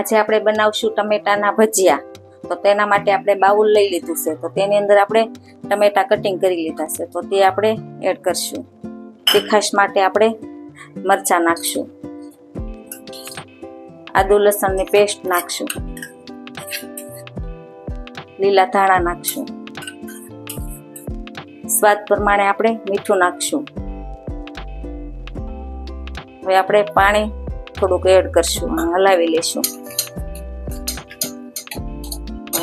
આજે આપણે બનાવશું ટમેટાના ભજીયા. તો તેના માટે આપણે બાઉલ લઈ લીધું છે. તો તેની અંદર આપણે ટમેટા કટિંગ કરી લીધા છે. તો તે આપણે એડ કરશું. તીખાશ માટે આપણે મરચાં નાખશું. આદુ લસણની પેસ્ટ નાખશું. લીલા ધાણા નાખશું. સ્વાદ પ્રમાણે આપણે મીઠું નાખશું. હવે આપણે પાણી થોડુંક એડ કરશું, હલાવી લેશું.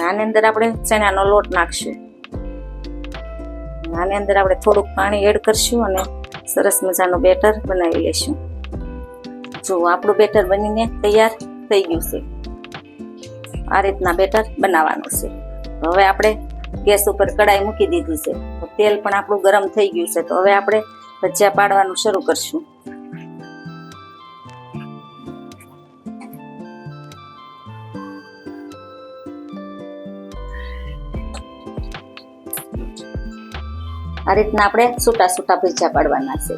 આની અંદર આપણે ચણાનો લોટ નાખશું. આની અંદર આપણે થોડુંક પાણી એડ કરશું અને સરસ મજાનું બેટર બનાવી લેશું. જો આપણું બેટર બનીને તૈયાર થઈ ગયું છે. આ રીતના બેટર બનાવવાનું છે. હવે આપણે ગેસ ઉપર કડાઈ મૂકી દીધી છે. તો તેલ પણ આપણું ગરમ થઈ ગયું છે. તો હવે આપણે ભજીયા પાડવાનું શરૂ કરશું. આ રીતના આપણે છૂટા છૂટા ભજીયા પાડવાના છે.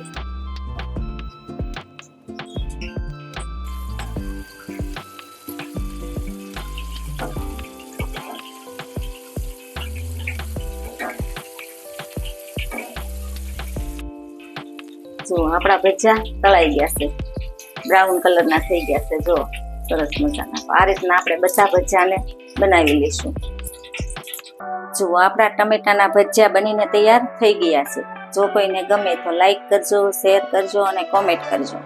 જો આપણા ભજીયા તળાઈ ગયા છે, બ્રાઉન કલરના થઈ ગયા છે. જો સરસ મજાના. આ રીતના આપણે બધા ભજીયાને બનાવી લઈશું. જો આપણા ટમેટાના ભજીયા બનીને તૈયાર થઈ ગયા છે. જો કોઈને ગમે તો લાઈક કરજો, શેર કરજો અને કોમેન્ટ કરજો.